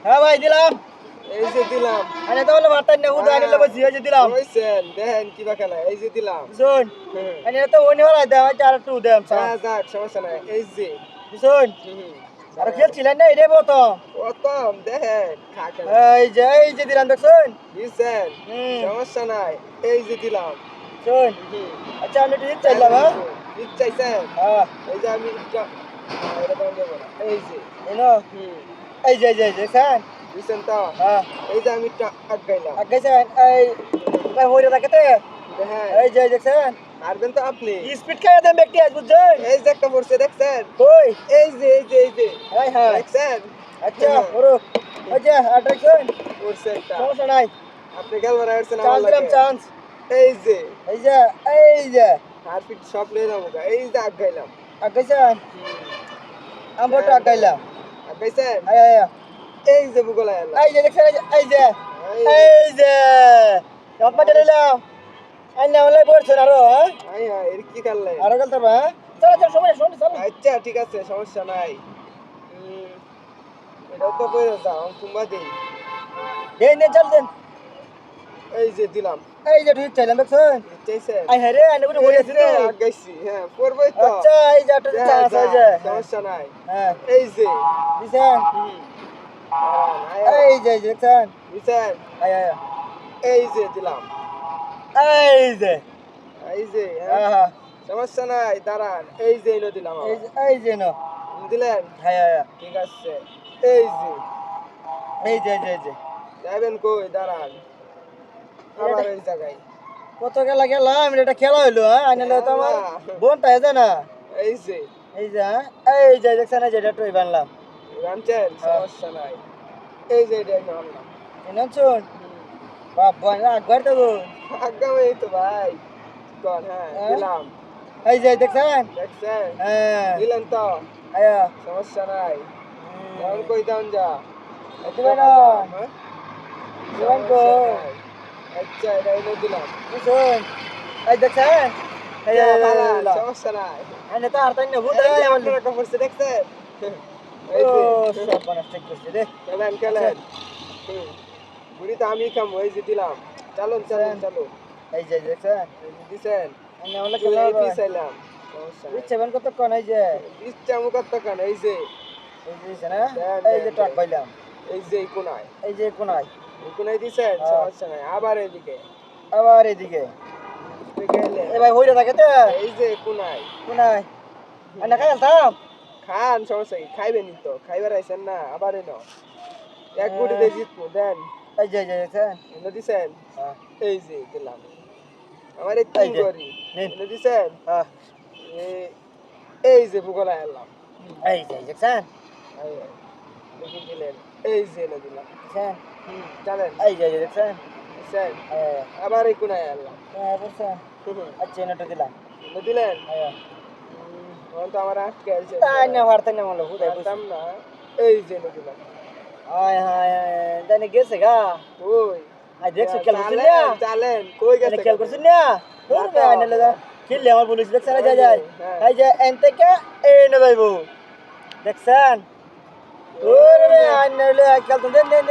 হ্যাঁ ভাই দিলাম। এই যে দিলাম। আরে তো বলে মারতেন না হুদা আনিলে বসি এই যে দিলাম। কইছেন দেখেন কিবা খেলা এই যে দিলাম। শুন হুম। আরে তো ওনি হলাই দাও আর একটু দেম যা যাক সমস্যা নাই এই যে শুন হুম। আর খেলছিলেন না এটাই বতো প্রথম দেখেন খাকেন এই যে দিলাম দেখুন দিছেন সমস্যা নাই এই যে দিলাম শুন হুম। আচ্ছা আমি একটু চাইলাম হ্যাঁ দিতে চাইছেন হ্যাঁ এই যে আমি এরকম দেবো না এই যে এনো হুম এই যে দেখছেন দিছেন তো হ্যাঁ এই যে আমি আগাইলাম আগাইছেন এই ভাই হইরে থাকেতে দেখেন এই যে দেখছেন মারবেন তো আপনি স্পিড খাইয়া দেন ব্যক্তি আজ বুঝছেন এই যে একটা পড়ছে দেখছেন কই এই যে হাই হাই দেখছেন আচ্ছা ওরো ওই যে আট্রাকশন পড়ছে একটা সমস্যা নাই আপনি খেলবার আসছেন আমার চান্স দিলাম লাগে চান্স এই যে এই যে হারপিট সব লয়ে যাবো গা। এই যে আগাইলাম আগাইছেন আমবটা আগাইলাম আগাইছেন আয় আয় এই যে বুগলা এলা এই যে দেখছেন এই যে আপনাকে দিলাম আইনা হলে পড়ছেন আরো হ্যাঁ আই হ্যাঁ এর কি করলে আরো গেল তবে হ্যাঁ চলো চলো সময় শুনি চলো আচ্ছা ঠিক আছে সমস্যা নাই এটাও তো কই যাও কুম্বা দেই দেন দেন চল দেন এই যে দিলাম এই যে ঠিক চাইলাম দেখছেন চাইছেন আই হ্যাঁ রে আইনা করে বলে আছি তো আগাইছি হ্যাঁ পড়বই তো আচ্ছা এই যে একটা চান্স আছে যে সমস্যা নাই হ্যাঁ এই যে দিছেন এই এই যে দেখছেন দিছেন আয় আয় এই যে দিলাম এই যে এই যে হ্যাঁ হ্যাঁ সমস্যা নাই দাঁড়ান এই যে এনে দিলাম এই যে নো দিলেন হ্যাঁ হ্যাঁ ঠিক আছে এই যে এই যে যাবেন কই দাঁড়ান আবার এই জায়গায় কত খেলা খেলাম এটা খেলা হইলো হ্যাঁ আইনালে তো আমার বোনটা আছে না এই যে এই যে দেখছেন এই যে এটা টই বানলাম রামচেন সমস্যা নাই এই যে এটা আমি আনলাম এনান শুন বাবা না একবার তো আগাম এই তো ভাই কোন হ্যাঁ দিলাম এই যে দেখছেন দেখছেন হ্যাঁ দিলেন তো আয়া সমস্যা নাই এখন কই দান যা দিবেন না দিবেন কো আচ্ছা এটা এনে দিলাম শুন এই দেখছেন এই সমস্যা নাই আইনে তো আর তাই না ভূত আছে আমার আপনারা কমছে দেখছেন ও সব বানাস ঠিক করছে রে খেলেন বুড়ি তো আমি খাম এই যে দিলাম চলুন চলুন এই যে দেখছেন দিছেন আইনে আমরা চলে খেলা পিছাইলাম সমস্যা নাই ইচ্ছে বেন কত কোন এই যে ইচ্ছা মুখার টাকা এই যে না এই যে টক পাইলাম এই যে কোনায় এই যে কোনায় এই কোনায় দিছেন সমস্যা নাই আবার এদিকে আবার এদিকে গেলে এই ভাই হইরে থাকে তো এই যে কোনায় কোনায় আইনা খাই আলতাম খান সমস্যা কি খাইবেন তো খাইবার আইছেন না আবার এনো এক গুটিতে জিতবো দেন এই যে দেখছেন এনে দিছেন হ্যাঁ এই যে দিলাম আমার কি করি এনে দিছেন হ্যাঁ এই যে বুগলা এলাম এই যে দেখছেন দেখি দিলেন এই যে এনে দিলাম দেখছেন চলেন এই যে দেখছেন দিছেন হ্যাঁ আবার এই কোনায় এলাম বুঝছেন আচ্ছা এনাটা দিলাম এনে দিলেন হ্যাঁ তখন তো আমার আটকে আছে তাই না পারতেন না মনে হুদাই পারতাম না এই যে এনে দিলাম হায় হায় জানি গেছে গা ওই আই দেখছো খেল করছিস না চলেন কই গেছে খেল করছিস না তোর বে আইনা লাগা খেললে আমার পুলিশ দেখছেন যায় এই যে এন থেকে এই না যাইবো দেখছেন তোর বে আইনা লাগা খেল তো দেন